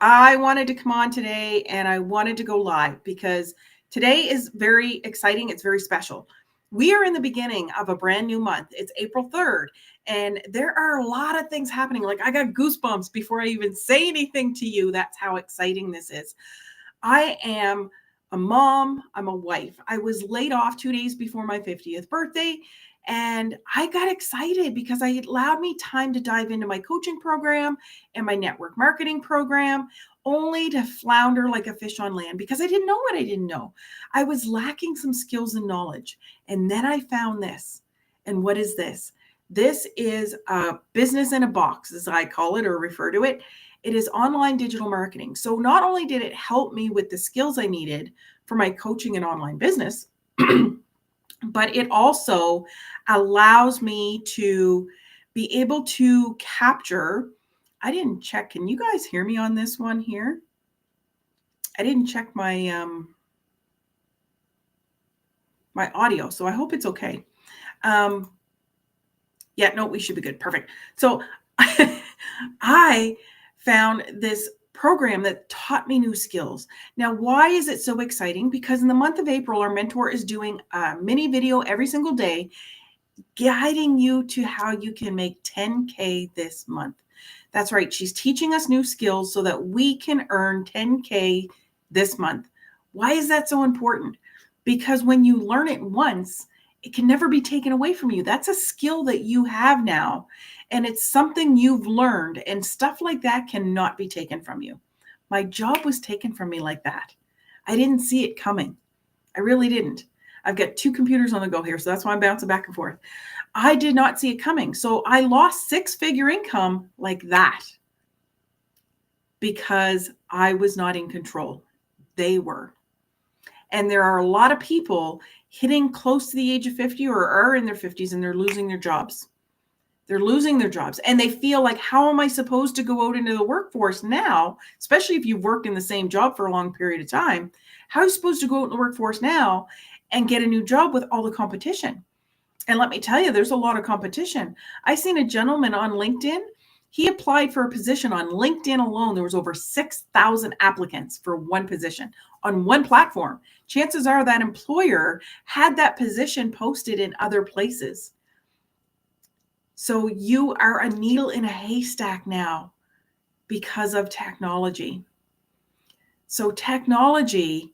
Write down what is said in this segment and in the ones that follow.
I wanted to come on today and I wanted to go live because today is very exciting. It's very special. We are in the beginning of a brand new month. It's April 3rd, and there are a lot of things happening. Like, I got goosebumps before I even say anything to you. That's how exciting this is. I am a mom. I'm a wife. I was laid off 2 days before my 50th birthday. And I got excited because it allowed me time to dive into my coaching program and my network marketing program, only to flounder like a fish on land because I didn't know what I didn't know. I was lacking some skills and knowledge. And then I found this. And what is this? This is a business in a box, as I call it or refer to it. It is online digital marketing. So not only did it help me with the skills I needed for my coaching and online business, but it also allows me to be able to capture. I didn't check. Can you guys hear me on this one here? I didn't check my my audio, so I hope it's okay. Yeah, no, we should be good. Perfect. So I found this program that taught me new skills. Now, why is it so exciting? Because in the month of April, our mentor is doing a mini video every single day, guiding you to how you can make 10K this month. That's right. She's teaching us new skills so that we can earn 10K this month. Why is that so important? Because when you learn it once, it can never be taken away from you. That's a skill that you have now, and it's something you've learned, and stuff like that cannot be taken from you. My job was taken from me like that. I didn't see it coming. I really didn't. I've got 2 computers on the go here, so that's why I'm bouncing back and forth. I did not see it coming. So I lost 6-figure income like that because I was not in control. They were. And there are a lot of people hitting close to the age of 50 or are in their 50s, and they're losing their jobs. They're losing their jobs, and they feel like, how am I supposed to go out into the workforce now, especially if you've worked in the same job for a long period of time? How are you supposed to go out in the workforce now and get a new job with all the competition? And let me tell you, there's a lot of competition. I seen a gentleman on LinkedIn. He applied for a position on LinkedIn alone. There was over 6,000 applicants for one position on one platform. Chances are that employer had that position posted in other places. So you are a needle in a haystack now because of technology. So technology,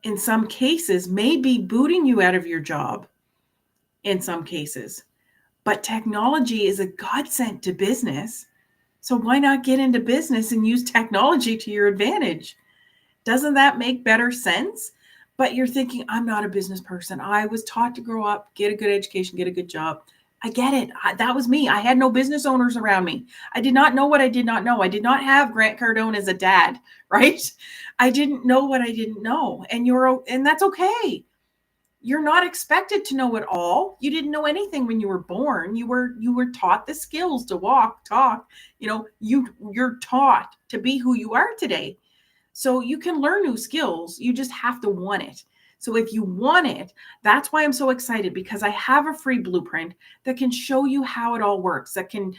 in some cases, may be booting you out of your job in some cases, but technology is a godsend to business. So why not get into business and use technology to your advantage? Doesn't that make better sense? But you're thinking, I'm not a business person. I was taught to grow up, get a good education, get a good job. I get it. That was me. I had no business owners around me. I did not know what I did not know. I did not have Grant Cardone as a dad, right? I didn't know what I didn't know. And that's okay. You're not expected to know it all. You didn't know anything when you were born. You were taught the skills to walk, talk. You're taught to be who you are today. So you can learn new skills. You just have to want it. So if you want it, that's why I'm so excited, because I have a free blueprint that can show you how it all works, that can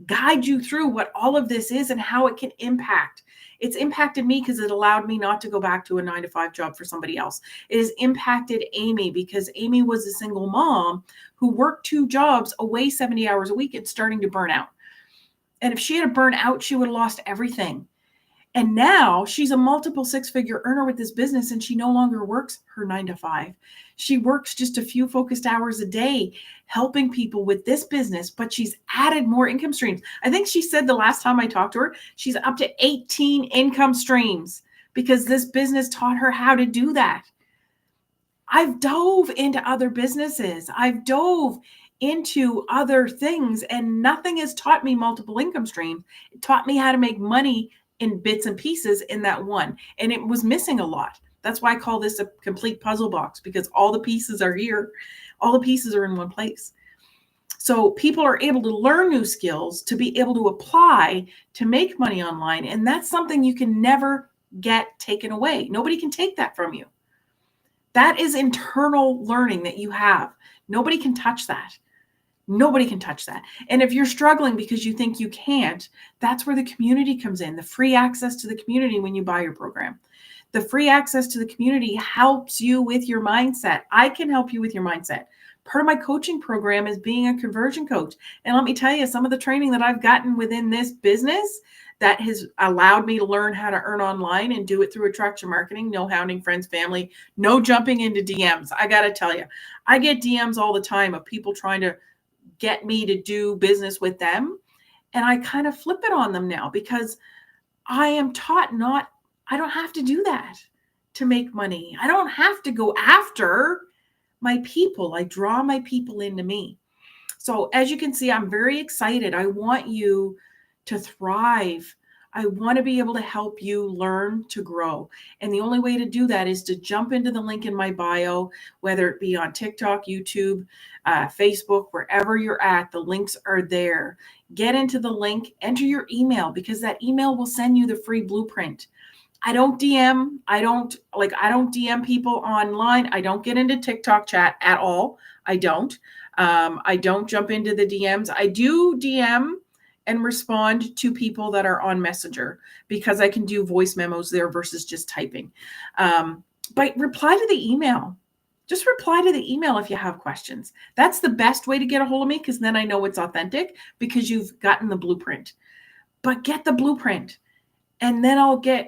guide you through what all of this is and how it can impact. It's impacted me because it allowed me not to go back to a 9-to-5 job for somebody else. It has impacted Amy because Amy was a single mom who worked 2 jobs away 70 hours a week and starting to burn out. And if she had a burnout, she would have lost everything. And now she's a multiple 6-figure earner with this business, and she no longer works her 9-to-5. She works just a few focused hours a day helping people with this business, but she's added more income streams. I think she said the last time I talked to her, she's up to 18 income streams because this business taught her how to do that. I've dove into other businesses. I've dove into other things, and nothing has taught me multiple income streams. It taught me how to make money in bits and pieces in that one. And it was missing a lot. That's why I call this a complete puzzle box, because all the pieces are here. All the pieces are in one place. So people are able to learn new skills to be able to apply to make money online. And that's something you can never get taken away. Nobody can take that from you. That is internal learning that you have. Nobody can touch that. Nobody can touch that. And if you're struggling because you think you can't, that's where the community comes in, the free access to the community when you buy your program. The free access to the community helps you with your mindset. I can help you with your mindset. Part of my coaching program is being a conversion coach. And let me tell you, some of the training that I've gotten within this business that has allowed me to learn how to earn online and do it through attraction marketing, no hounding friends, family, no jumping into DMs. I got to tell you, I get DMs all the time of people trying to get me to do business with them. And I kind of flip it on them now because I am taught I don't have to do that to make money. I don't have to go after my people. I draw my people into me. So as you can see, I'm very excited. I want you to thrive. I want to be able to help you learn to grow. And the only way to do that is to jump into the link in my bio, whether it be on TikTok, YouTube, Facebook, wherever you're at, the links are there. Get into the link, enter your email, because that email will send you the free blueprint. I don't DM people online. I don't get into TikTok chat at all. I don't jump into the DMs. I do DM and respond to people that are on Messenger because I can do voice memos there versus just typing. But reply to the email. Just reply to the email if you have questions. That's the best way to get a hold of me, because then I know it's authentic because you've gotten the blueprint. But get the blueprint, and then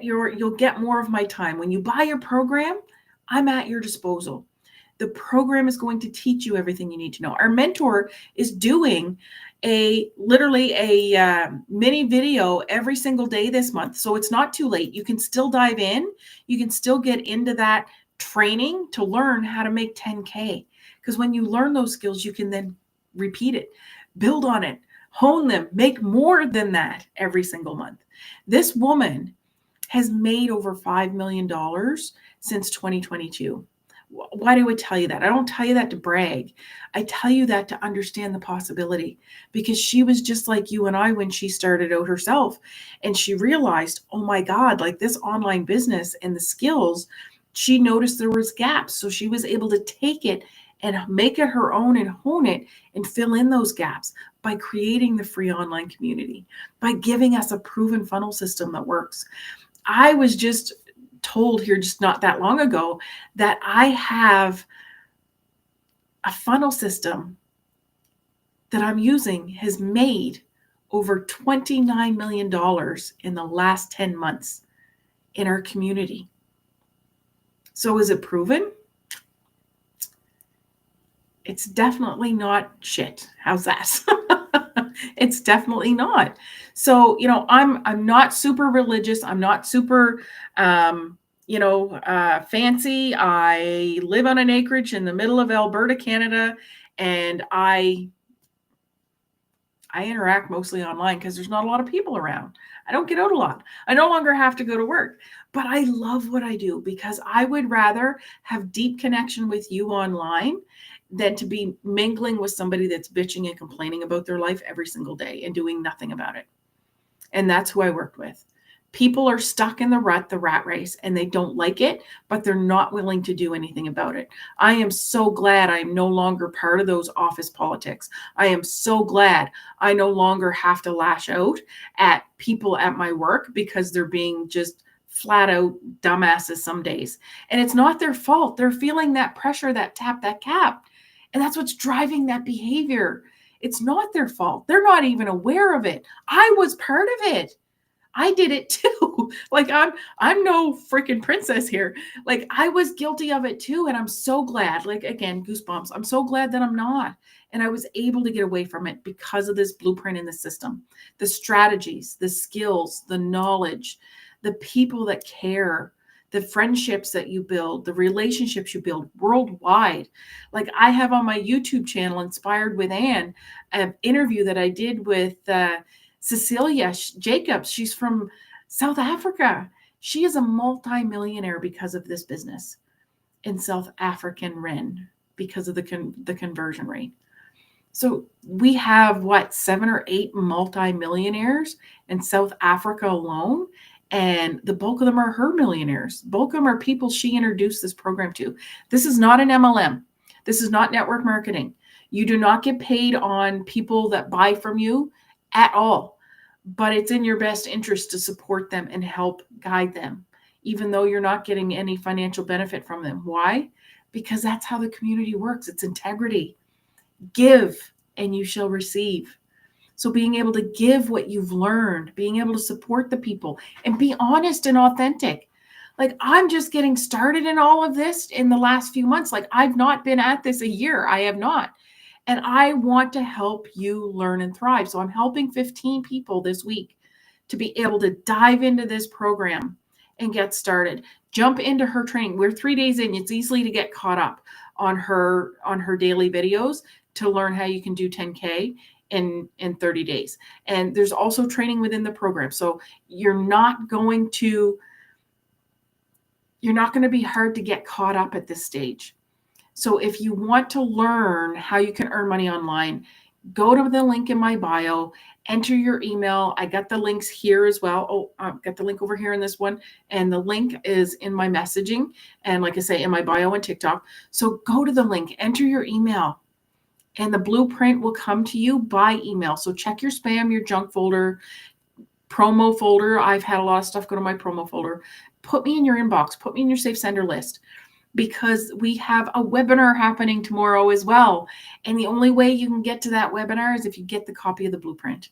you'll get more of my time. When you buy your program, I'm at your disposal. The program is going to teach you everything you need to know. Our mentor is doing literally a mini video every single day this month. So it's not too late. You can still dive in. You can still get into that training to learn how to make 10K. Because when you learn those skills, you can then repeat it, build on it, hone them, make more than that every single month. This woman has made over $5 million since 2022. Why do I tell you that? I don't tell you that to brag. I tell you that to understand the possibility, because she was just like you and I when she started out herself, and she realized, oh my God, like this online business and the skills, she noticed there was gaps. So she was able to take it and make it her own and hone it and fill in those gaps by creating the free online community, by giving us a proven funnel system that works. I was just told here just not that long ago that I have a funnel system that I'm using has made over $29 million in the last 10 months in our community. So is it proven? It's definitely not shit. How's that? It's definitely not. So, I'm not super religious. I'm not super, fancy. I live on an acreage in the middle of Alberta, Canada, and I interact mostly online because there's not a lot of people around. I don't get out a lot. I no longer have to go to work, but I love what I do because I would rather have deep connection with you online than to be mingling with somebody that's bitching and complaining about their life every single day and doing nothing about it. And that's who I worked with. People are stuck in the rat race, and they don't like it, but they're not willing to do anything about it. I am so glad I am no longer part of those office politics. I am so glad I no longer have to lash out at people at my work because they're being just flat out dumbasses some days. And it's not their fault. They're feeling that pressure, that tap, that cap. And that's what's driving that behavior. It's not their fault. They're not even aware of it. I was part of it. I did it too. Like I'm no freaking princess here. Like I was guilty of it too. And I'm so glad, like again, goosebumps. I'm so glad that I'm not. And I was able to get away from it because of this blueprint in the system, the strategies, the skills, the knowledge, the people that care, the friendships that you build, the relationships you build worldwide. Like I have on my YouTube channel, Inspired with Anne, an interview that I did with Cecilia Jacobs. She's from South Africa. She is a multi-millionaire because of this business in South African rand because of the conversion rate. So we have 7 or 8 multi-millionaires in South Africa alone. And the bulk of them are her millionaires. Bulk of them are people she introduced this program to. This is not an MLM. This is not network marketing. You do not get paid on people that buy from you at all, but it's in your best interest to support them and help guide them, even though you're not getting any financial benefit from them. Why? Because that's how the community works. It's integrity. Give and you shall receive. So being able to give what you've learned, being able to support the people and be honest and authentic. Like, I'm just getting started in all of this in the last few months. Like, I've not been at this a year. I have not. And I want to help you learn and thrive. So I'm helping 15 people this week to be able to dive into this program and get started. Jump into her training. We're 3 days in. It's easily to get caught up on her daily videos to learn how you can do 10K in 30 days. And there's also training within the program. So you're not going to be hard to get caught up at this stage. So if you want to learn how you can earn money online, go to the link in my bio, enter your email. I got the links here as well. Oh, I've got the link over here in this one. And the link is in my messaging. And like I say, in my bio and TikTok. So go to the link, enter your email, and the blueprint will come to you by email. So check your spam, your junk folder, promo folder. I've had a lot of stuff go to my promo folder. Put me in your inbox, put me in your safe sender list, because we have a webinar happening tomorrow as well. And the only way you can get to that webinar is if you get the copy of the blueprint.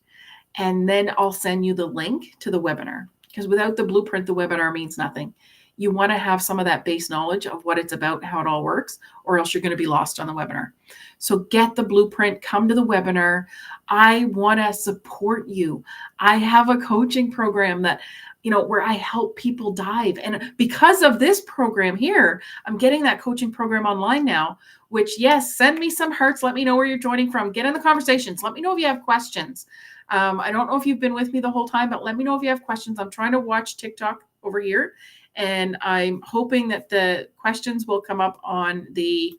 And then I'll send you the link to the webinar, because without the blueprint, the webinar means nothing. You want to have some of that base knowledge of what it's about, how it all works, or else you're going to be lost on the webinar. So get the blueprint, come to the webinar. I want to support you. I have a coaching program that, where I help people dive. And because of this program here, I'm getting that coaching program online now, which, yes, send me some hearts. Let me know where you're joining from. Get in the conversations. Let me know if you have questions. I don't know if you've been with me the whole time, but let me know if you have questions. I'm trying to watch TikTok over here, and I'm hoping that the questions will come up on the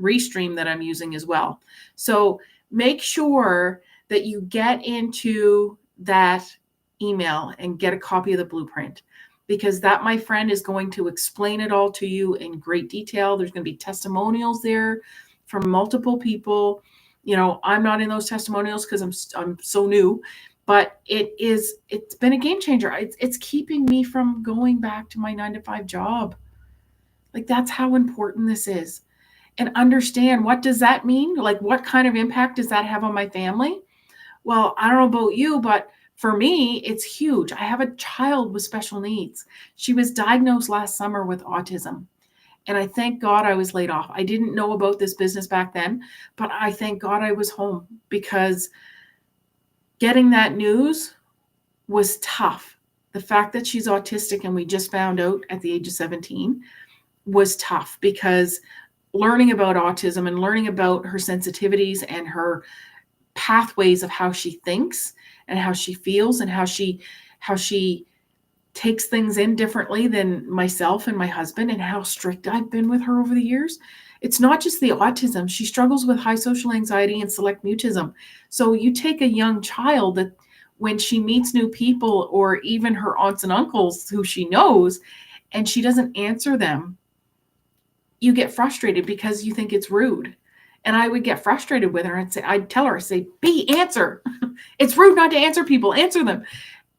Restream that I'm using as well. So make sure that you get into that email and get a copy of the blueprint, because that, my friend, is going to explain it all to you in great detail. There's going to be testimonials there from multiple people. I'm not in those testimonials because I'm so new, but it's been a game changer. It's keeping me from going back to my 9-to-5 job. Like, that's how important this is. And understand, what does that mean? Like, what kind of impact does that have on my family? Well, I don't know about you, but for me, it's huge. I have a child with special needs. She was diagnosed last summer with autism. And I thank God I was laid off. I didn't know about this business back then, but I thank God I was home, because getting that news was tough. The fact that she's autistic, and we just found out at the age of 17, was tough, because learning about autism and learning about her sensitivities and her pathways of how she thinks and how she feels and how she takes things in differently than myself and my husband, and how strict I've been with her over the years. It's not just the autism. She struggles with high social anxiety and select mutism. So you take a young child that, when she meets new people, or even her aunts and uncles who she knows, and she doesn't answer them, you get frustrated because you think it's rude. And I would get frustrated with her and I'd tell her, answer. It's rude not to answer people, answer them.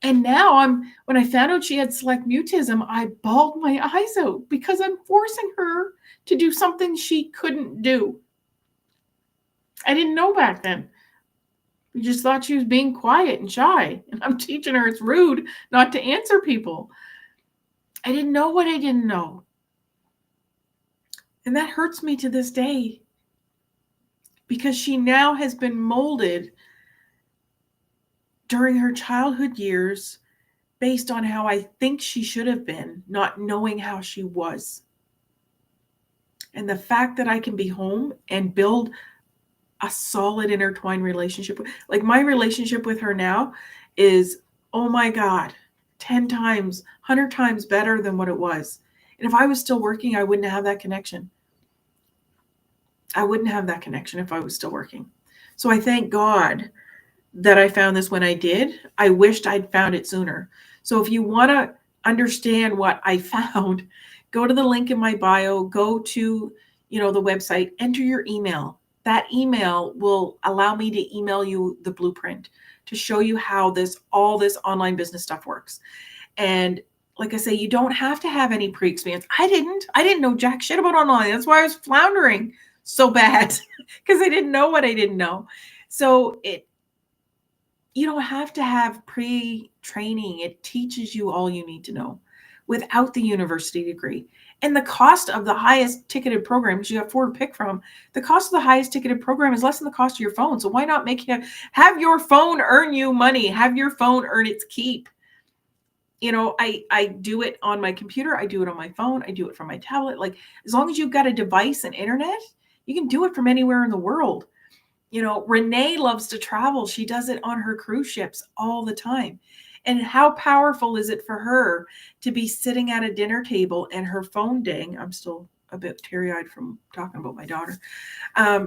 And now when I found out she had select mutism, I bawled my eyes out, because I'm forcing her to do something she couldn't do. I didn't know back then. We just thought she was being quiet and shy. And I'm teaching her it's rude not to answer people. I didn't know what I didn't know. And that hurts me to this day, because she now has been molded during her childhood years based on how I think she should have been, not knowing how she was. And the fact that I can be home and build a solid intertwined relationship, like my relationship with her now is, oh my God, 10 times, 100 times better than what it was. And if I was still working, I wouldn't have that connection. I wouldn't have that connection if I was still working. So I thank God that I found this when I did. I wished I'd found it sooner. So if you want to understand what I found, go to the link in my bio, go to, the website, enter your email. that email will allow me to email you the blueprint to show you how all this online business stuff works. And like I say, you don't have to have any pre-experience. I didn't know jack shit about online. That's why I was floundering so bad, because I didn't know what I didn't know. So you don't have to have pre-training. It teaches you all you need to know without the university degree. And the cost of the highest ticketed program, because you have 4 to pick from, the cost of the highest ticketed program is less than the cost of your phone. So why not have your phone earn you money? Have your phone earn its keep. You know, I do it on my computer. I do it on my phone. I do it from my tablet. Like, as long as you've got a device and internet, you can do it from anywhere in the world. You know, Renee loves to travel. She does it on her cruise ships all the time. And how powerful is it for her to be sitting at a dinner table and her phone ding? I'm still a bit teary-eyed from talking about my daughter.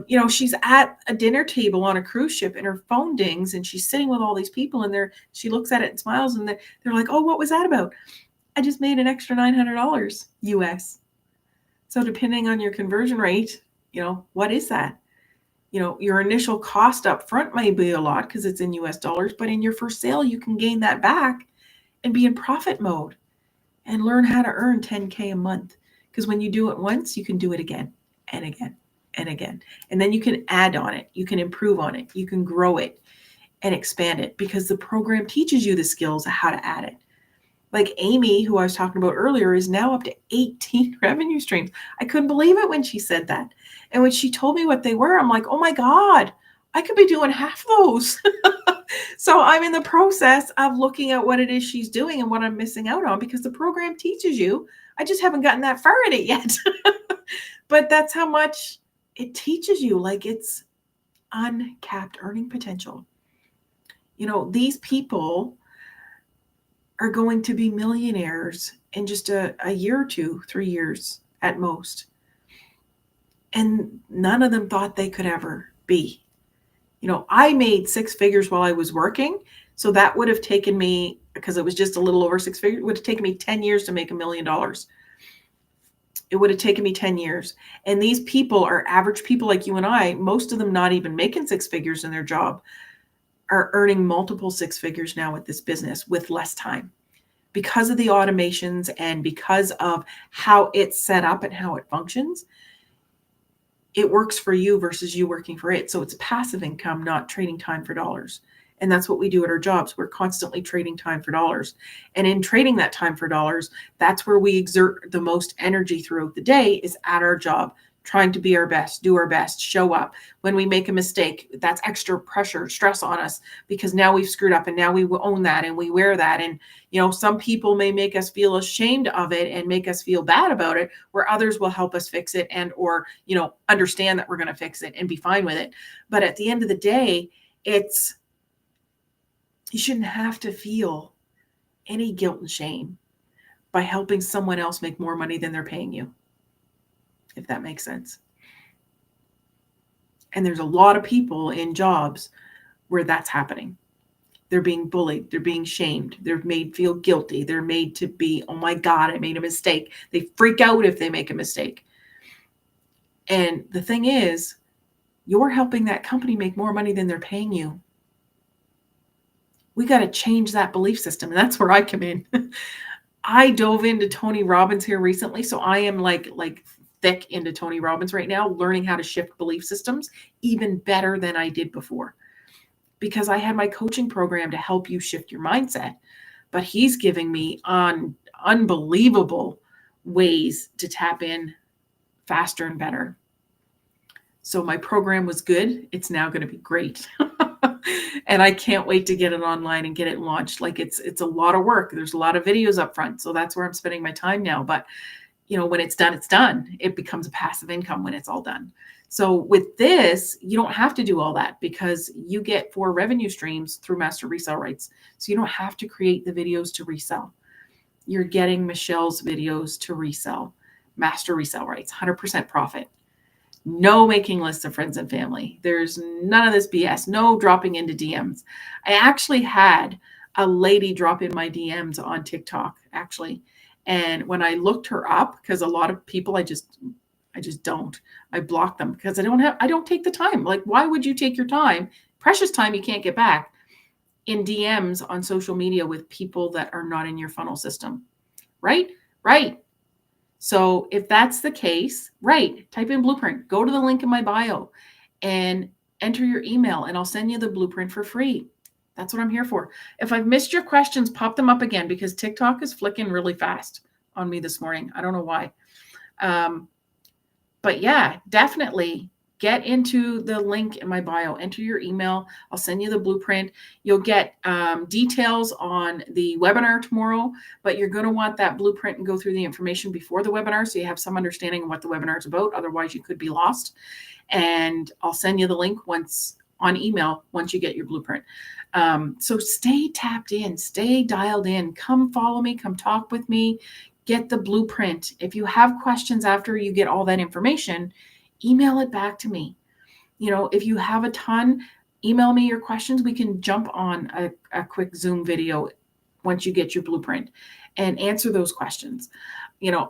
You know, she's at a dinner table on a cruise ship and her phone dings and she's sitting with all these people and she looks at it and smiles and they're like, oh, what was that about? I just made an extra $900 US. So depending on your conversion rate, you know, what is that? You know, your initial cost up front may be a lot because it's in US dollars, but in your first sale, you can gain that back and be in profit mode and learn how to earn 10K a month. Because when you do it once, you can do it again and again and again. And then you can add on it. You can improve on it. You can grow it and expand it because the program teaches you the skills of how to add it. Like Amy, who I was talking about earlier, is now up to 18 revenue streams. I couldn't believe it when she said that. And when she told me what they were, I'm like, oh my God, I could be doing half those. So I'm in the process of looking at what it is she's doing and what I'm missing out on because the program teaches you. I just haven't gotten that far in it yet. But that's how much it teaches you. Like, it's uncapped earning potential. You know, these people are going to be millionaires in just a year or 2, 3 years at most. And none of them thought they could ever be. You know, I made 6 figures while I was working. So that would have taken me, because it was just a little over 6 figures, it would have taken me 10 years to make $1 million. It would have taken me 10 years. And these people are average people like you and I, most of them not even making 6 figures in their job, are earning multiple 6 figures now with this business with less time because of the automations and because of how it's set up and how it functions. It works for you versus you working for it. So it's passive income, not trading time for dollars. And that's what we do at our jobs. We're constantly trading time for dollars. And in trading that time for dollars, that's where we exert the most energy throughout the day, is at our job, trying to be our best, do our best, show up. When we make a mistake, that's extra pressure, stress on us, because now we've screwed up and now we own that and we wear that. And, you know, some people may make us feel ashamed of it and make us feel bad about it, where others will help us fix it and, or, you know, understand that we're going to fix it and be fine with it. But at the end of the day, you shouldn't have to feel any guilt and shame by helping someone else make more money than they're paying you, if that makes sense. And there's a lot of people in jobs where that's happening. They're being bullied. They're being shamed. They're made feel guilty. They're made to be, oh my God, I made a mistake. They freak out if they make a mistake. And the thing is, you're helping that company make more money than they're paying you. We got to change that belief system. And that's where I come in. I dove into Tony Robbins here recently. So I am like thick into Tony Robbins right now, learning how to shift belief systems even better than I did before, because I had my coaching program to help you shift your mindset, but he's giving me unbelievable ways to tap in faster and better. So my program was good. It's now going to be great. And I can't wait to get it online and get it launched. Like, it's a lot of work. There's a lot of videos up front. So that's where I'm spending my time now. But you know, when it's done, it's done. It becomes a passive income when it's all done. So with this, you don't have to do all that because you get 4 revenue streams through master resale rights. So you don't have to create the videos to resell. You're getting Michelle's videos to resell. Master resale rights, 100% profit. No making lists of friends and family. There's none of this BS. No dropping into DMs. I actually had a lady drop in my DMs on TikTok, actually. And when I looked her up, because a lot of people, I just I just don't. I block them because I don't take the time. Like, why would you take your time, precious time you can't get back, in DMs on social media with people that are not in your funnel system? Right? Right. So if that's the case, right, type in blueprint, go to the link in my bio and enter your email, and I'll send you the blueprint for free. That's what I'm here for. If I've missed your questions, pop them up again, because TikTok is flicking really fast on me this morning. I don't know why. But yeah, definitely get into the link in my bio, enter your email. I'll send you the blueprint. You'll get details on the webinar tomorrow, but you're going to want that blueprint and go through the information before the webinar, so you have some understanding of what the webinar is about. Otherwise, you could be lost. And I'll send you the link on email once you get your blueprint. So stay tapped in, stay dialed in. Come follow me, come talk with me. Get the blueprint. If you have questions after you get all that information, email it back to me. If you have a ton, email me your questions. We can jump on a quick Zoom video once you get your blueprint and answer those questions.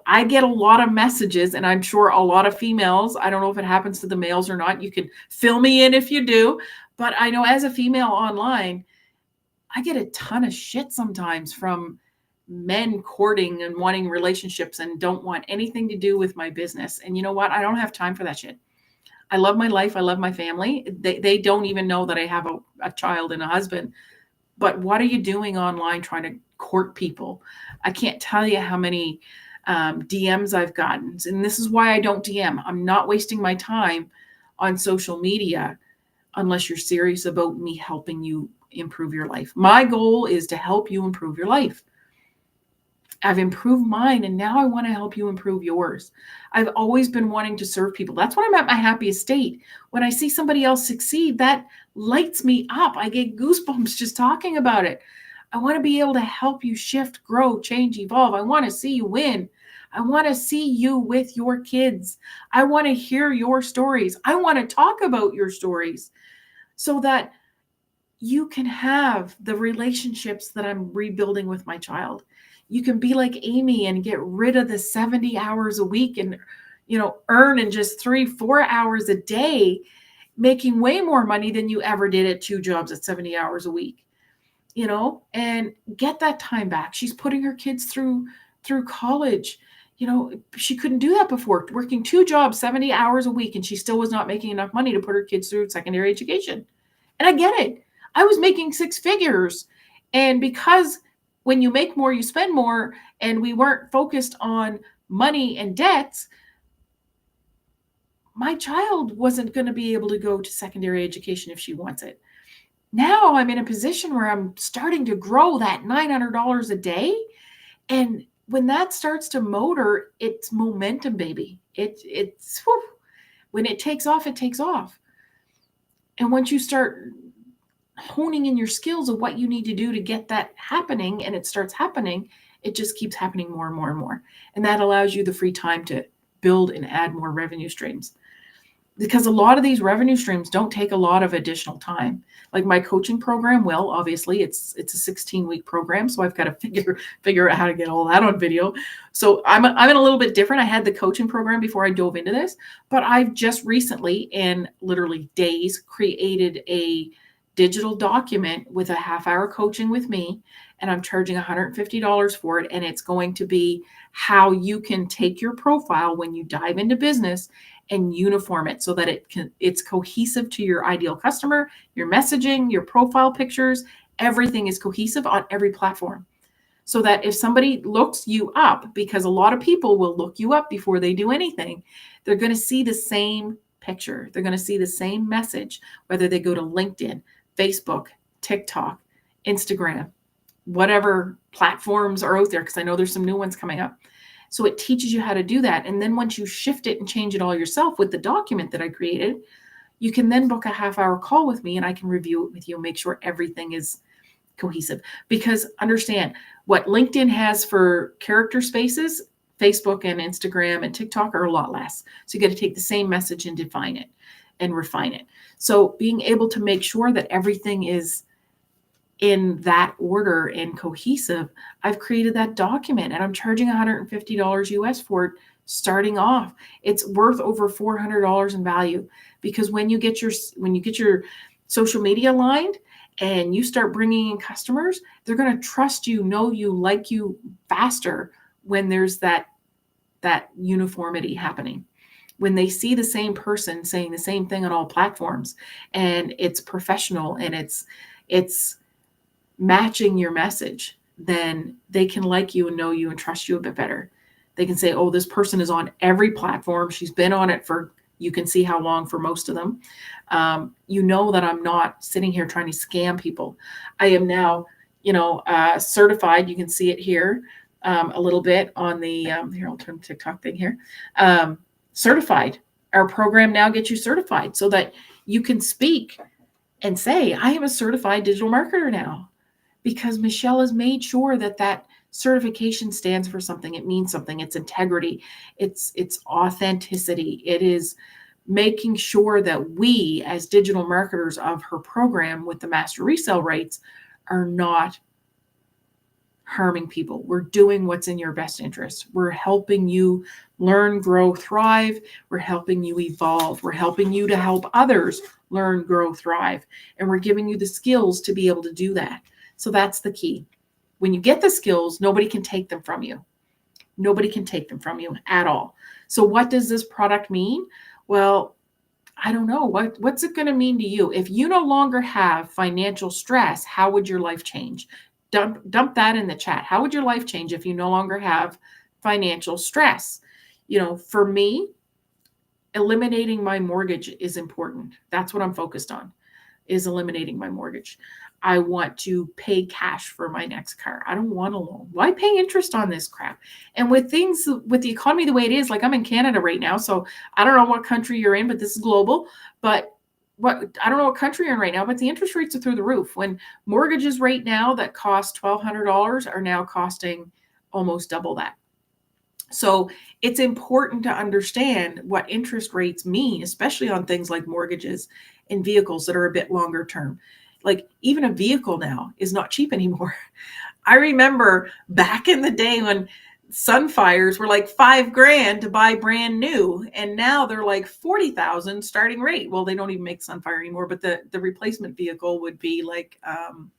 I get a lot of messages, and I'm sure a lot of females, I don't know if it happens to the males or not. You can fill me in if you do. But I know as a female online, I get a ton of shit sometimes from men courting and wanting relationships and don't want anything to do with my business. And you know what? I don't have time for that shit. I love my life. I love my family. They don't even know that I have a child and a husband. But what are you doing online trying to court people? I can't tell you how many DMs I've gotten. And this is why I don't DM. I'm not wasting my time on social media unless you're serious about me helping you improve your life. My goal is to help you improve your life. I've improved mine, and now I want to help you improve yours. I've always been wanting to serve people. That's when I'm at my happiest state. When I see somebody else succeed, that lights me up. I get goosebumps just talking about it. I want to be able to help you shift, grow, change, evolve. I want to see you win. I want to see you with your kids. I want to hear your stories. I want to talk about your stories so that you can have the relationships that I'm rebuilding with my child. You can be like Amy and get rid of the 70 hours a week and, earn in just 3-4 hours a day, making way more money than you ever did at 2 jobs at 70 hours a week, and get that time back. She's putting her kids through college. She couldn't do that before, working 2 jobs, 70 hours a week, and she still was not making enough money to put her kids through secondary education. And I get it. I was making 6 figures. And because when you make more, you spend more, and we weren't focused on money and debts, my child wasn't going to be able to go to secondary education if she wants it. Now I'm in a position where I'm starting to grow that $900 a day. And when that starts to motor, it's momentum, baby. It's whew. When it takes off, it takes off. And once you start honing in your skills of what you need to do to get that happening, and it starts happening, it just keeps happening more and more and more. And that allows you the free time to build and add more revenue streams. Because a lot of these revenue streams don't take a lot of additional time. Like my coaching program, well, obviously it's a 16-week program, so I've got to figure out how to get all that on video. So I'm in a little bit different. I had the coaching program before I dove into this, but I've just recently, in literally days, created a digital document with a half-hour coaching with me, and I'm charging $150 for it. And it's going to be how you can take your profile when you dive into business and uniform it so that it's cohesive to your ideal customer, your messaging, your profile pictures, everything is cohesive on every platform. So that if somebody looks you up, because a lot of people will look you up before they do anything, they're going to see the same picture. They're going to see the same message, whether they go to LinkedIn, Facebook, TikTok, Instagram, whatever platforms are out there, because I know there's some new ones coming up. So it teaches you how to do that. And then once you shift it and change it all yourself with the document that I created, you can then book a half-hour call with me, and I can review it with you and make sure everything is cohesive. Because understand, what LinkedIn has for character spaces, Facebook and Instagram and TikTok are a lot less. So you got to take the same message and define it and refine it. So being able to make sure that everything is in that order and cohesive, I've created that document and I'm charging $150 US for it starting off. It's worth over $400 in value, because when you get your social media aligned and you start bringing in customers, they're going to trust you, know you, like you faster when there's that uniformity happening. When they see the same person saying the same thing on all platforms and it's professional and it's matching your message, then they can like you and know you and trust you a bit better. They can say, oh, this person is on every platform. She's been on it for, you can see how long for most of them. You know that I'm not sitting here trying to scam people. I am now, certified. You can see it here a little bit on the, here, I'll turn the TikTok thing here. Certified. Our program now gets you certified so that you can speak and say, I am a certified digital marketer now, because Michelle has made sure that certification stands for something. It means something. It's integrity. It's authenticity. It is making sure that we, as digital marketers of her program with the master resale rates, are not harming people. We're doing what's in your best interest. We're helping you learn, grow, thrive. We're helping you evolve. We're helping you to help others learn, grow, thrive. And we're giving you the skills to be able to do that. So that's the key. When you get the skills, nobody can take them from you. Nobody can take them from you at all. So what does this product mean? Well, I don't know. What's it going to mean to you? If you no longer have financial stress, how would your life change? Dump that in the chat. How would your life change if you no longer have financial stress? For me, eliminating my mortgage is important. That's what I'm focused on, is eliminating my mortgage. I want to pay cash for my next car. I don't want a loan. Why pay interest on this crap? And with the economy the way it is, like I'm in Canada right now, so I don't know what country you're in, but this is global. But I don't know what country you're in right now, but the interest rates are through the roof. When mortgages right now that cost $1,200 are now costing almost double that. So it's important to understand what interest rates mean, especially on things like mortgages and vehicles that are a bit longer term. Like even a vehicle now is not cheap anymore. I remember back in the day when Sunfires were like $5,000 to buy brand new, and now they're like $40,000 starting rate. Well, they don't even make Sunfire anymore, but the replacement vehicle would be like, oh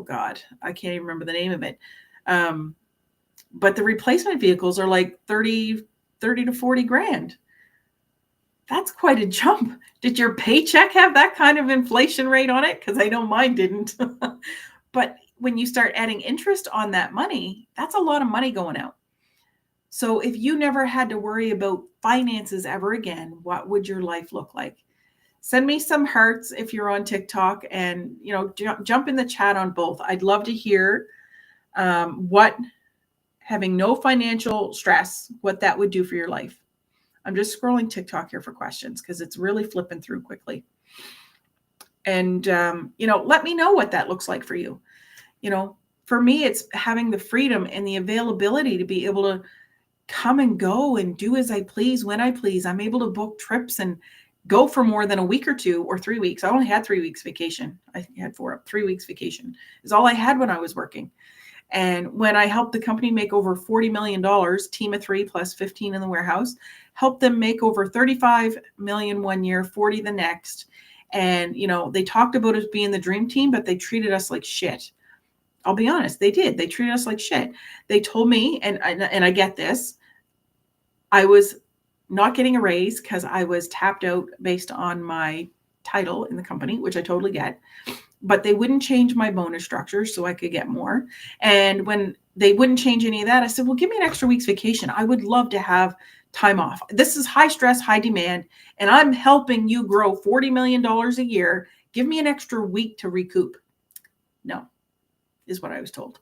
God, I can't even remember the name of it. But the replacement vehicles are like 30 to 40 grand. That's quite a jump. Did your paycheck have that kind of inflation rate on it? Because I know mine didn't. But when you start adding interest on that money, that's a lot of money going out. So if you never had to worry about finances ever again, what would your life look like? Send me some hearts if you're on TikTok, and jump in the chat on both. I'd love to hear what having no financial stress, what that would do for your life. I'm just scrolling TikTok here for questions because it's really flipping through quickly. And, let me know what that looks like for you. For me, it's having the freedom and the availability to be able to come and go and do as I please, when I please. I'm able to book trips and go for more than a week or 2 or 3 weeks. I only had 3 weeks vacation. I had 3 weeks vacation is all I had when I was working. And when I helped the company make over $40 million, team of 3 plus 15 in the warehouse, helped them make over 35 million one year, 40 the next. And, they talked about us being the dream team, but they treated us like shit. I'll be honest. They did. They treated us like shit. They told me, and I get this, I was not getting a raise because I was tapped out based on my title in the company, which I totally get. But they wouldn't change my bonus structure so I could get more. And when they wouldn't change any of that, I said, well, give me an extra week's vacation. I would love to have time off. This is high stress, high demand, and I'm helping you grow $40 million a year. Give me an extra week to recoup. No, is what I was told.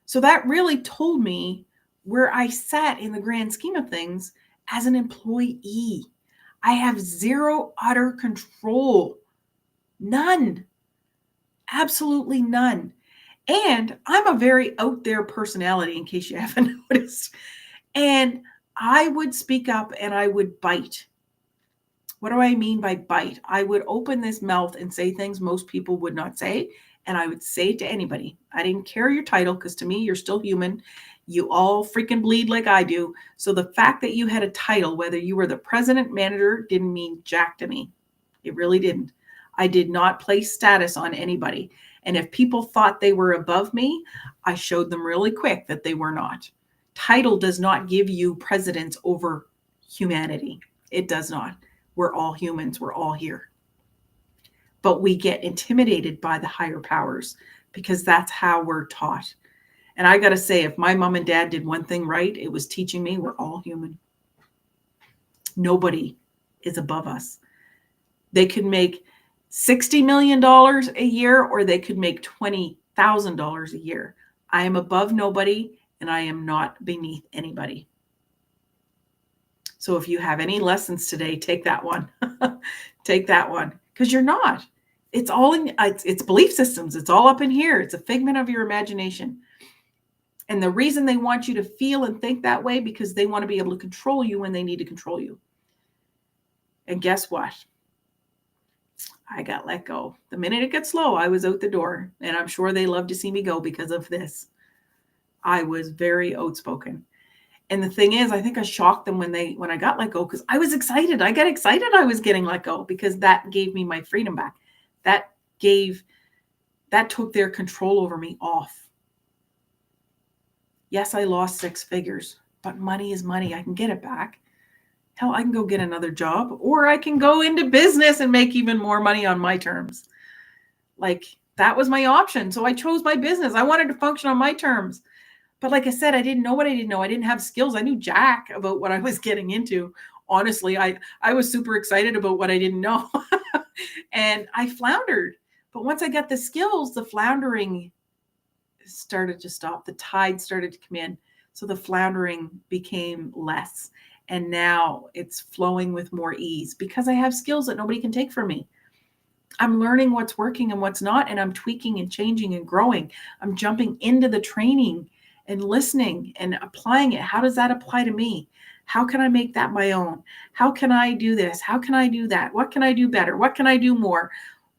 So that really told me where I sat in the grand scheme of things as an employee. I have zero utter control. None. Absolutely none. And I'm a very out there personality, in case you haven't noticed. And I would speak up and I would bite What do I mean by bite? I would open this mouth and say things most people would not say. And I would say it to anybody. I didn't care your title, because to me, you're still human. You all freaking bleed like I do. So the fact that you had a title, whether you were the president, manager, didn't mean jack to me. It really didn't. I did not place status on anybody. And if people thought they were above me, I showed them really quick that they were not. Title does not give you precedence over humanity. It does not. We're all humans. We're all here. But we get intimidated by the higher powers because that's how we're taught. And I got to say, if my mom and dad did one thing right, it was teaching me we're all human. Nobody is above us. They could make $60 million a year, or they could make $20,000 a year. I am above nobody, and I am not beneath anybody. So if you have any lessons today, take that one. Take that one, because you're not. It's all in, it's belief systems. It's all up in here. It's a figment of your imagination. And the reason they want you to feel and think that way, because they want to be able to control you when they need to control you. And guess what? I got let go. The minute it got slow, I was out the door. And I'm sure they love to see me go because of this. I was very outspoken. And the thing is, I think I shocked them when I got let go, because I was excited. I got excited I was getting let go, because that gave me my freedom back. That took their control over me off. Yes, I lost 6 figures, but money is money. I can get it back. Hell, I can go get another job, or I can go into business and make even more money on my terms. Like, that was my option. So I chose my business. I wanted to function on my terms. But like I said, I didn't know what I didn't know. I didn't have skills. I knew jack about what I was getting into. Honestly, I was super excited about what I didn't know. And I floundered. But once I got the skills, the floundering started to stop. The tide started to come in. So the floundering became less. And now it's flowing with more ease, because I have skills that nobody can take from me. I'm learning what's working and what's not, and I'm tweaking and changing and growing. I'm jumping into the training and listening and applying it. How does that apply to me? How can I make that my own? How can I do this? How can I do that? What can I do better? What can I do more?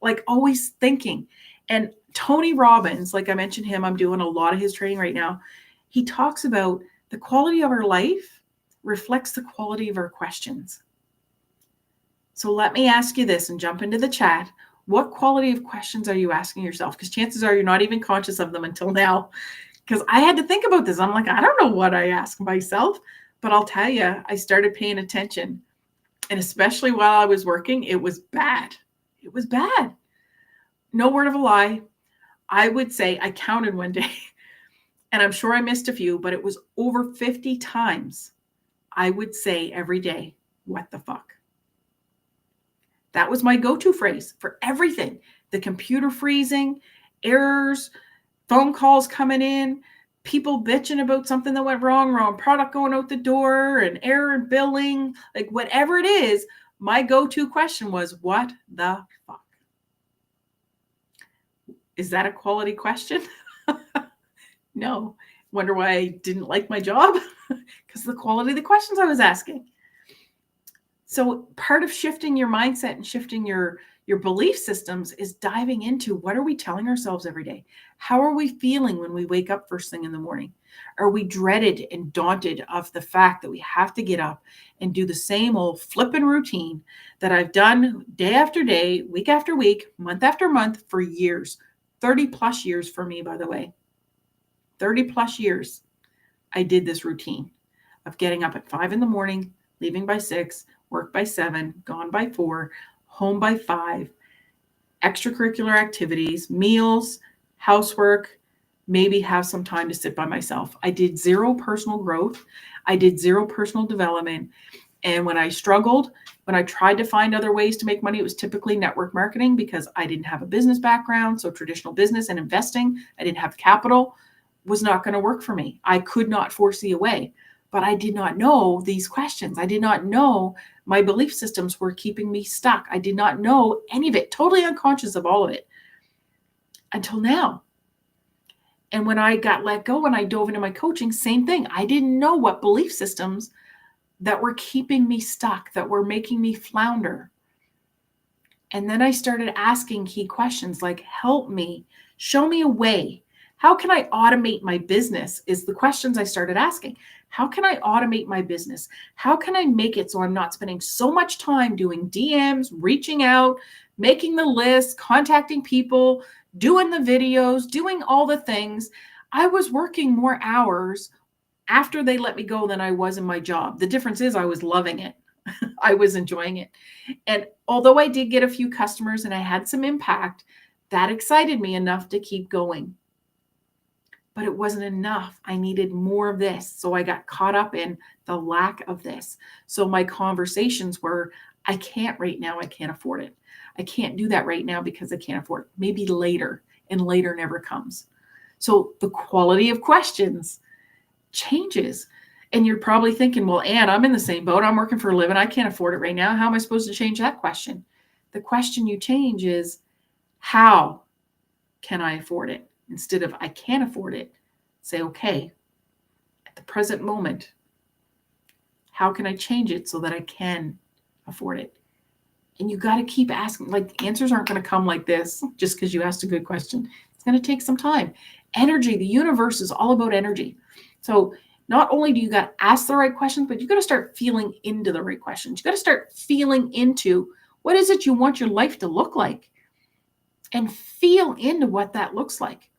Like, always thinking. And Tony Robbins, like I mentioned him, I'm doing a lot of his training right now. He talks about the quality of our life reflects the quality of our questions. So let me ask you this and jump into the chat. What quality of questions are you asking yourself? Because chances are you're not even conscious of them until now. Because I had to think about this. I'm like, I don't know what I ask myself, but I'll tell you, I started paying attention. And especially while I was working, it was bad. It was bad. No word of a lie. I would say, I counted one day, and I'm sure I missed a few, but it was over 50 times I would say every day, what the fuck? That was my go-to phrase for everything. The computer freezing, errors, phone calls coming in, people bitching about something that went wrong product going out the door, an error in billing, like whatever it is, my go-to question was, what the fuck? Is that a quality question? No. Wonder why I didn't like my job? Because of the quality of the questions I was asking. So part of shifting your mindset and shifting your belief systems is diving into, what are we telling ourselves every day? How are we feeling when we wake up first thing in the morning? Are we dreaded and daunted of the fact that we have to get up and do the same old flipping routine that I've done day after day, week after week, month after month for years? 30 plus years for me, by the way. 30 plus years I did this routine of getting up at 5 in the morning, leaving by 6, work by 7, gone by 4, home by 5, extracurricular activities, meals, housework, maybe have some time to sit by myself. I did 0 personal growth. I did 0 personal development. And when I struggled, when I tried to find other ways to make money, it was typically network marketing, because I didn't have a business background. So traditional business and investing, I didn't have capital, was not going to work for me. I could not foresee a way. But I did not know these questions. I did not know my belief systems were keeping me stuck. I did not know any of it, totally unconscious of all of it until now. And when I got let go and I dove into my coaching, same thing. I didn't know what belief systems that were keeping me stuck, that were making me flounder. And then I started asking key questions like, help me, show me a way. How can I automate my business? Is the questions I started asking. How can I automate my business? How can I make it so I'm not spending so much time doing DMs, reaching out, making the list, contacting people, doing the videos, doing all the things? I was working more hours after they let me go than I was in my job. The difference is I was loving it. I was enjoying it. And although I did get a few customers and I had some impact, that excited me enough to keep going. But it wasn't enough. I needed more of this. So I got caught up in the lack of this. So my conversations were, I can't right now. I can't afford it. I can't do that right now because I can't afford it. Maybe later, and later never comes. So the quality of questions changes. And you're probably thinking, well, Anne, I'm in the same boat. I'm working for a living. I can't afford it right now. How am I supposed to change that question? The question you change is, how can I afford it? Instead of I can't afford it, say, okay, at the present moment, how can I change it so that I can afford it? And you got to keep asking. Like, answers aren't going to come like this just because you asked a good question. It's going to take some time. Energy, the universe is all about energy. So not only do you got to ask the right questions, but you got to start feeling into the right questions. You got to start feeling into what is it you want your life to look like, and feel into what that looks like.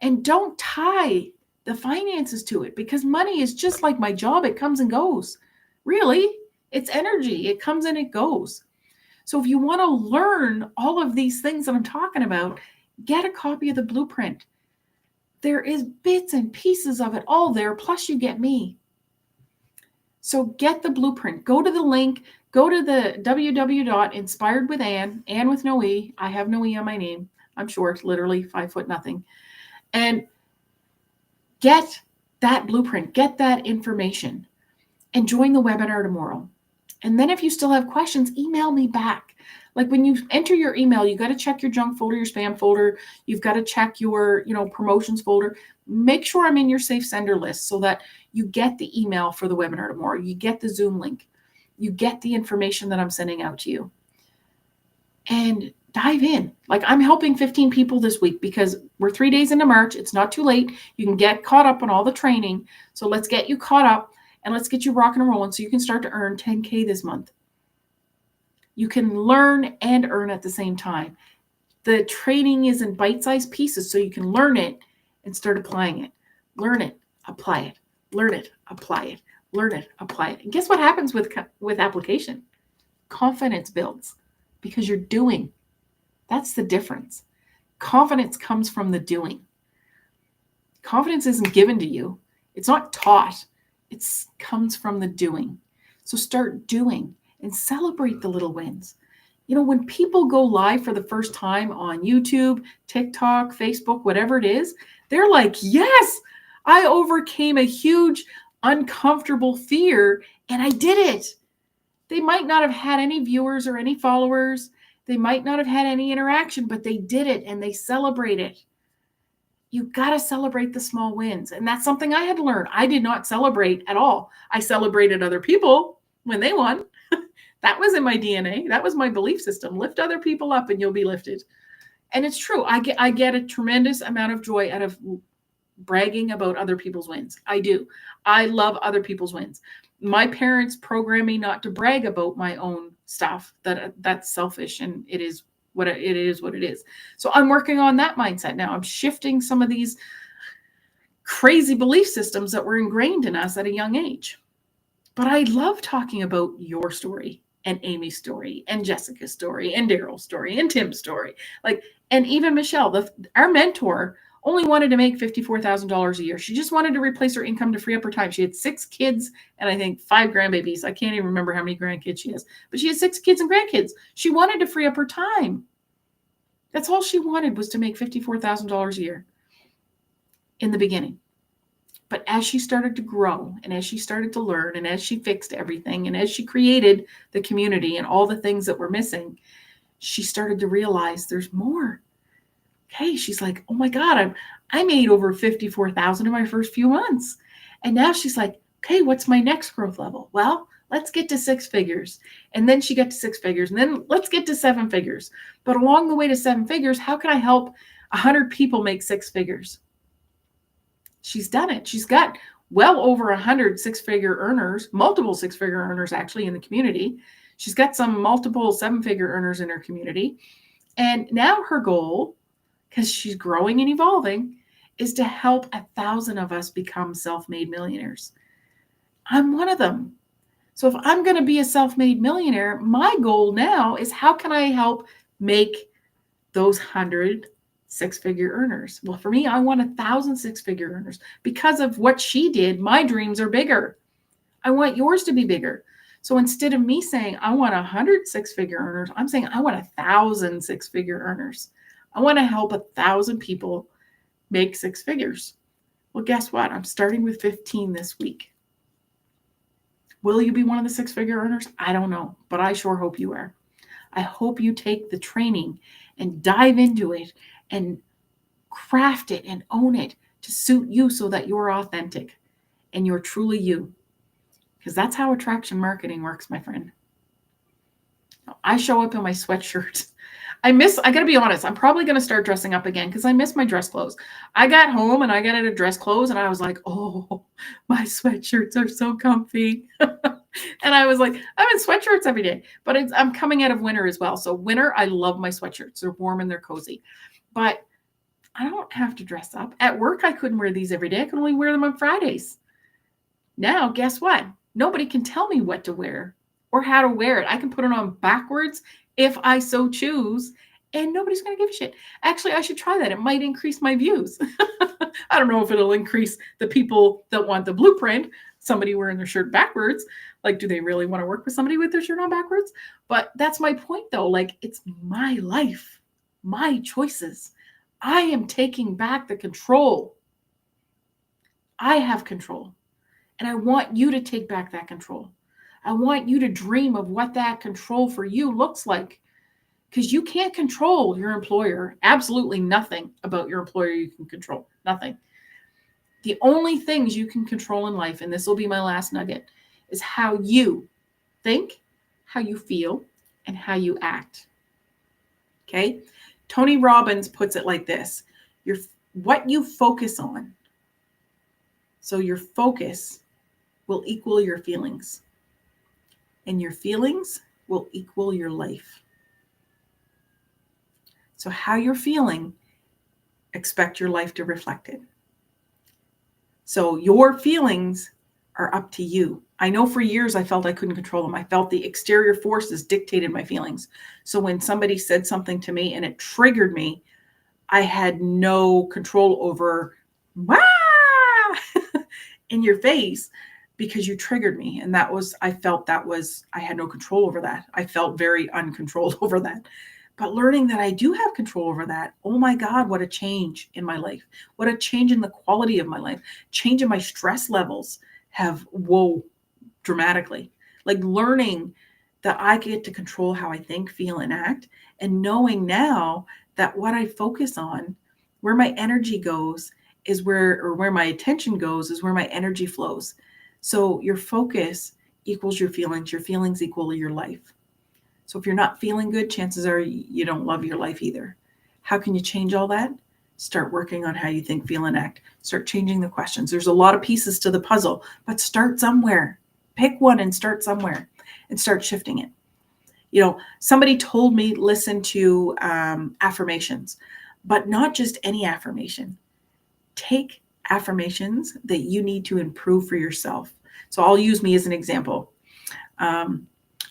And don't tie the finances to it, because money is just like my job. It comes and goes. Really, it's energy. It comes and it goes. So if you want to learn all of these things that I'm talking about, get a copy of the blueprint. There is bits and pieces of it all there, plus you get me. So get the blueprint. Go to the link. Go to the www.inspiredwithanne, Anne with no E. I have no E on my name. I'm short, literally 5 foot nothing. And get that blueprint. Get that information. And join the webinar tomorrow. And then if you still have questions, email me back. Like when you enter your email, you got to check your junk folder, your spam folder. You've got to check your, promotions folder. Make sure I'm in your safe sender list so that you get the email for the webinar tomorrow. You get the Zoom link. You get the information that I'm sending out to you. And dive in. Like, I'm helping 15 people this week because we're 3 days into March. It's not too late. You can get caught up on all the training. So let's get you caught up and let's get you rocking and rolling so you can start to earn 10K this month. You can learn and earn at the same time. The training is in bite-sized pieces so you can learn it and start applying it. Learn it, apply it. Learn it, apply it. Learn it, apply it. And guess what happens with application? Confidence builds because you're doing. That's the difference. Confidence comes from the doing. Confidence isn't given to you. It's not taught. It comes from the doing. So start doing and celebrate the little wins. When people go live for the first time on YouTube, TikTok, Facebook, whatever it is, they're like, yes, I overcame a huge uncomfortable fear and I did it. They might not have had any viewers or any followers. They might not have had any interaction, but they did it and they celebrate it. You got to celebrate the small wins. And that's something I had to learn. I did not celebrate at all. I celebrated other people when they won. That was in my DNA. That was my belief system. Lift other people up and you'll be lifted. And it's true. I get a tremendous amount of joy out of bragging about other people's wins. I do. I love other people's wins. My parents programmed me not to brag about my own stuff. That's selfish, and it is what it is. So I'm working on that mindset now. I'm shifting some of these crazy belief systems that were ingrained in us at a young age. But I love talking about your story and Amy's story and Jessica's story and Daryl's story and Tim's story. And even Michelle, our mentor, only wanted to make $54,000 a year. She just wanted to replace her income to free up her time. She had 6 kids and I think 5 grandbabies. I can't even remember how many grandkids she has, but she had 6 kids and grandkids. She wanted to free up her time. That's all she wanted, was to make $54,000 a year in the beginning. But as she started to grow and as she started to learn and as she fixed everything and as she created the community and all the things that were missing, she started to realize there's more. Okay, she's like, oh my God, I made over $54,000 in my first few months. And now she's like, okay, what's my next growth level? Well, Let's get to 6 figures. And then she got to 6 figures. And then let's get to 7 figures. But along the way to 7 figures, how can I help 100 people make 6 figures? She's done it. She's got well over 100 6-figure earners, multiple 6-figure earners actually in the community. She's got some multiple 7-figure earners in her community. And now her goal, because she's growing and evolving, is to help 1,000 of us become self-made millionaires. I'm one of them. So if I'm going to be a self-made millionaire, my goal now is how can I help make those 100 6-figure earners? Well, for me, I want 1,000 6-figure earners. Because of what she did, my dreams are bigger. I want yours to be bigger. So instead of me saying I want 100 6-figure earners, I'm saying I want 1,000 6-figure earners. I want to help 1,000 people make 6 figures. Well, guess what? I'm starting with 15 this week. Will you be one of the 6-figure earners? I don't know, but I sure hope you are. I hope you take the training and dive into it and craft it and own it to suit you so that you're authentic and you're truly you. Because that's how attraction marketing works, my friend. I show up in my sweatshirt. I got to be honest, I'm probably going to start dressing up again because I miss my dress clothes. I got home and I got into dress clothes and I was like, oh, my sweatshirts are so comfy. And I was like, I'm in sweatshirts every day, but I'm coming out of winter as well. So winter, I love my sweatshirts. They're warm and they're cozy, but I don't have to dress up. At work, I couldn't wear these every day. I could only wear them on Fridays. Now, guess what? Nobody can tell me what to wear or how to wear it. I can put it on backwards if I so choose, and nobody's going to give a shit. Actually, I should try that. It might increase my views. I don't know if it'll increase the people that want the blueprint, somebody wearing their shirt backwards. Like, do they really want to work with somebody with their shirt on backwards? But that's my point, though. Like, it's my life, my choices. I am taking back the control. I have control. And I want you to take back that control. I want you to dream of what that control for you looks like. Because you can't control your employer. Absolutely nothing about your employer you can control. Nothing. The only things you can control in life, and this will be my last nugget, is how you think, how you feel, and how you act. Okay? Tony Robbins puts it like this. What you focus on. So your focus will equal your feelings. And your feelings will equal your life. So how you're feeling, expect your life to reflect it. So your feelings are up to you. I know for years I felt I couldn't control them. I felt the exterior forces dictated my feelings. So when somebody said something to me and it triggered me, I had no control over, wah, in your face, because you triggered me. And I had no control over that. I felt very uncontrolled over that. But learning that I do have control over that, oh my God, what a change in my life. What a change in the quality of my life. Change in my stress levels have, dramatically. Like learning that I get to control how I think, feel, and act. And knowing now that what I focus on, where my energy goes is where my attention goes is where my energy flows. So your focus equals your feelings equal your life. So if you're not feeling good, chances are you don't love your life either. How can you change all that? Start working on how you think, feel, and act. Start changing the questions. There's a lot of pieces to the puzzle, but start somewhere. Pick one and start somewhere and start shifting it. You know, somebody told me listen to affirmations, but not just any affirmation. Take affirmations that you need to improve for yourself. So I'll use me as an example. I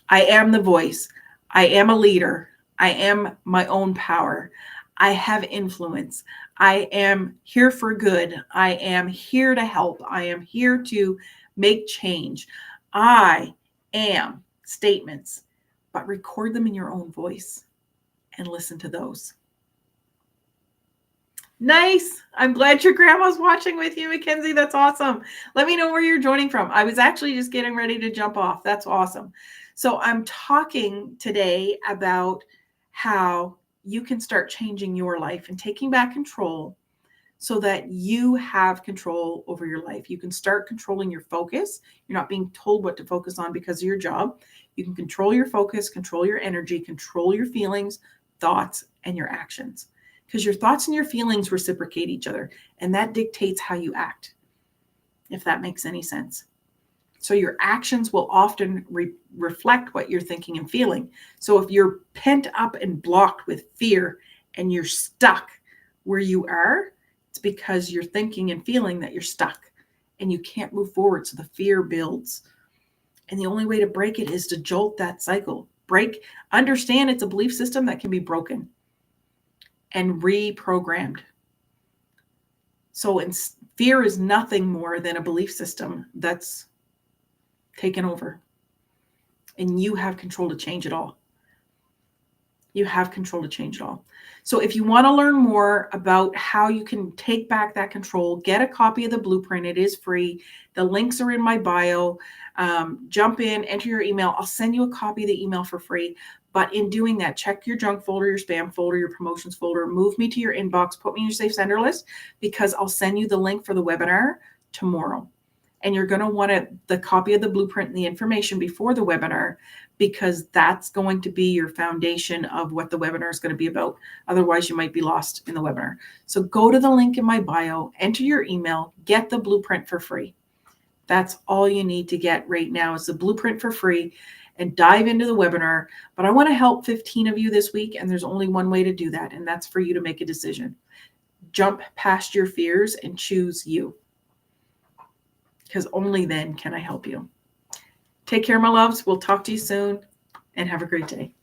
am the voice. I am a leader. I am my own power. I have influence. I am here for good. I am here to help. I am here to make change. I am statements, but record them in your own voice and listen to those. Nice. I'm glad your grandma's watching with you, Mackenzie. That's awesome. Let me know where you're joining from. I was actually just getting ready to jump off. That's awesome. So I'm talking today about how you can start changing your life and taking back control so that you have control over your life. You can start controlling your focus. You're not being told what to focus on because of your job. You can control your focus, control your energy, control your feelings, thoughts, and your actions. Because your thoughts and your feelings reciprocate each other, and that dictates how you act, if that makes any sense. So your actions will often reflect what you're thinking and feeling. So if you're pent up and blocked with fear and you're stuck where you are, it's because you're thinking and feeling that you're stuck and you can't move forward. So the fear builds. And the only way to break it is to jolt that cycle. Understand it's a belief system that can be broken and reprogrammed. So fear is nothing more than a belief system that's taken over. And you have control to change it all. You have control to change it all. So if you want to learn more about how you can take back that control, get a copy of the blueprint. It is free. The links are in my bio. Jump in, enter your email. I'll send you a copy of the email for free. But in doing that, check your junk folder, your spam folder, your promotions folder. Move me to your inbox. Put me in your safe sender list, because I'll send you the link for the webinar tomorrow. And you're going to want the copy of the blueprint and the information before the webinar, because that's going to be your foundation of what the webinar is going to be about. Otherwise, you might be lost in the webinar. So go to the link in my bio, enter your email, get the blueprint for free. That's all you need to get right now is the blueprint for free, and dive into the webinar. But I want to help 15 of you this week, and there's only one way to do that, and that's for you to make a decision. Jump past your fears and choose you, because only then can I help you. Take care, my loves. We'll talk to you soon, and have a great day.